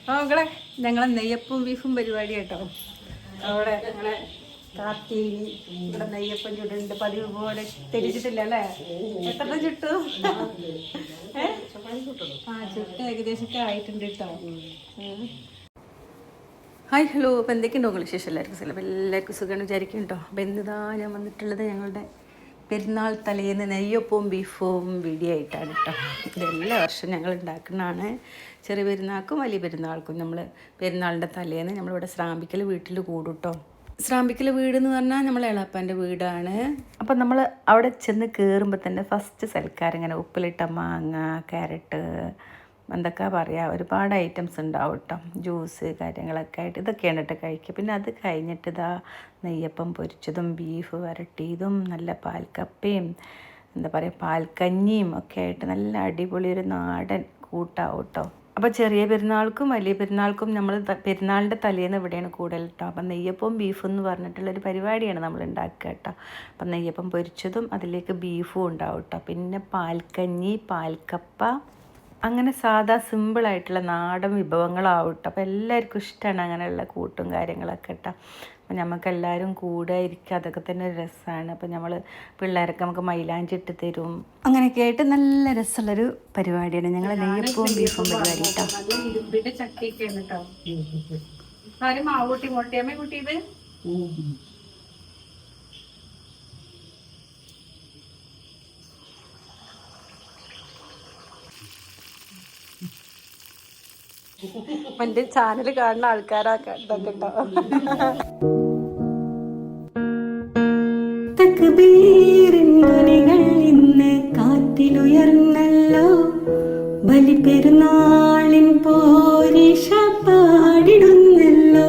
മക്കളെ ഞങ്ങളെ നെയ്യപ്പും ബീഫും പരിപാടി കേട്ടോ. അവിടെ ഞങ്ങളെ കാത്തി ഇവിടെ നെയ്യപ്പം ചുടുണ്ട്. പതിവ് പോലെ തിരിച്ചിട്ടില്ല അല്ലേ? എത്ര ചുട്ടു? ചുട്ട് ഏകദേശമൊക്കെ ആയിട്ടുണ്ട് കേട്ടോ. Hi hello. അപ്പോൾ എന്തൊക്കെയുണ്ടോ വിശേഷം? എല്ലാവർക്കും സുഖം. അപ്പോൾ എല്ലാവർക്കും സുഖമാണ് വിചാരിക്കും കേട്ടോ. അപ്പോൾ എന്നതാ ഞാൻ വന്നിട്ടുള്ളത് ഞങ്ങളുടെ പെരുന്നാൾ തലേന്ന് നെയ്യപ്പവും ബീഫും വീഡിയോ ആയിട്ടാണ് കേട്ടോ. ഇതെല്ലാ വർഷവും ഞങ്ങൾ ഉണ്ടാക്കുന്നതാണ്. ചെറിയ പെരുന്നാൾക്കും വലിയ പെരുന്നാൾക്കും നമ്മൾ പെരുന്നാളിൻ്റെ തലേന്ന് നമ്മളിവിടെ സ്രാമ്പിക്കൽ വീട്ടിൽ കൂടും കേട്ടോ. സ്രാമ്പിക്കൽ വീട് എന്ന് പറഞ്ഞാൽ നമ്മൾ എളാപ്പാൻ്റെ വീടാണ്. അപ്പം നമ്മൾ അവിടെ ചെന്ന് കയറുമ്പോൾ തന്നെ ഫസ്റ്റ് സൽക്കാരം ഇങ്ങനെ ഉപ്പിലിട്ട മാങ്ങ, ക്യാരറ്റ്, എന്തൊക്കെ പറയുക, ഒരുപാട് ഐറ്റംസ് ഉണ്ടാവും കേട്ടോ. ജ്യൂസ് കാര്യങ്ങളൊക്കെ ആയിട്ട് ഇതൊക്കെയാണ് കേട്ടോ കഴിക്കുക. പിന്നെ അത് കഴിഞ്ഞിട്ട് ഇതാ നെയ്യപ്പം പൊരിച്ചതും ബീഫ് വരട്ടിയതും നല്ല പാൽക്കപ്പയും എന്താ പറയുക പാൽക്കഞ്ഞിയും ഒക്കെ ആയിട്ട് നല്ല അടിപൊളി ഒരു നാടൻ കൂട്ടാവും കേട്ടോ. അപ്പോൾ ചെറിയ പെരുന്നാൾക്കും വലിയ പെരുന്നാൾക്കും നമ്മൾ പെരുന്നാളിൻ്റെ തലേന്ന് ഇവിടെയാണ് കൂടുതൽ കേട്ടോ. അപ്പം നെയ്യപ്പവും ബീഫും എന്ന് പറഞ്ഞിട്ടുള്ളൊരു പരിപാടിയാണ് നമ്മൾ ഉണ്ടാക്കുക കേട്ടോ. അപ്പം നെയ്യപ്പം പൊരിച്ചതും അതിലേക്ക് ബീഫും ഉണ്ടാവും കേട്ടോ. പിന്നെ പാൽക്കഞ്ഞി, പാൽക്കപ്പ, അങ്ങനെ സാധാ സിമ്പിളായിട്ടുള്ള നാടൻ വിഭവങ്ങളാവട്ടെ. അപ്പോൾ എല്ലാവർക്കും ഇഷ്ടമാണ് അങ്ങനെയുള്ള കൂട്ടും കാര്യങ്ങളൊക്കെ കേട്ടോ. അപ്പോൾ നമുക്കെല്ലാവരും കൂടെ ഇരിക്കുക, അതൊക്കെ തന്നെ ഒരു രസമാണ്. അപ്പോൾ നമ്മൾ പിള്ളേരൊക്കെ നമുക്ക് മൈലാഞ്ചി ഇട്ട് തരും. അങ്ങനെയൊക്കെ ആയിട്ട് നല്ല രസമുള്ളൊരു പരിപാടിയാണ് ഞങ്ങൾ നെയ്യപ്പവും ബീഫും പരിപാടി കേട്ടോ. ഇരുമ്പിൻ്റെ ചട്ടിയൊക്കെയാണ് കേട്ടോ. ആരും മാവൂട്ടി മുട്ടിയമ്മ കൂട്ടിയത് എൻ്റെ ചാനൽ കാണുന്ന ആൾക്കാരൊക്കെ കേട്ടോ. തക്ബീറിൻധ്വനികൾ ഇന്ന് കാറ്റിലുയർന്നല്ലോ, ബലിപെരുന്നാളിൻ പോരിശ പാടിടുന്നല്ലോ.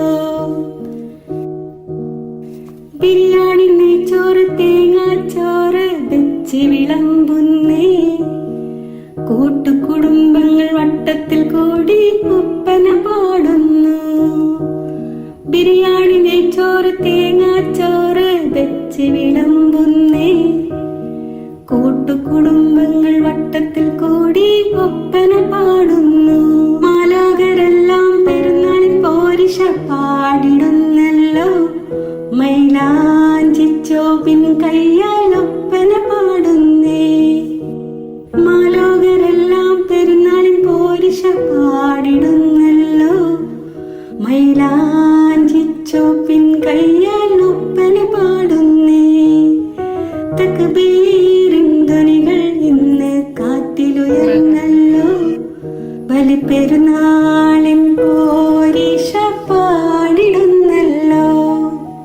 ബിരിയാണി, നെയ്ച്ചോറ്, തേങ്ങാച്ചോറ് വെച്ച് വിളമ്പുന്നേ, കൂട്ടുകുടുംബങ്ങൾ വട്ടത്തിൽ കൂടി ഒപ്പന പാടുന്നു. ബിരിയാണി, നെയ്ച്ചോറ്, തേങ്ങാച്ചോറ് വെച്ച് വിളമ്പുന്നേ, കൂട്ടുകുടുംബങ്ങൾ വട്ടത്തിൽ കൂടി ഒപ്പന പാടുന്നു.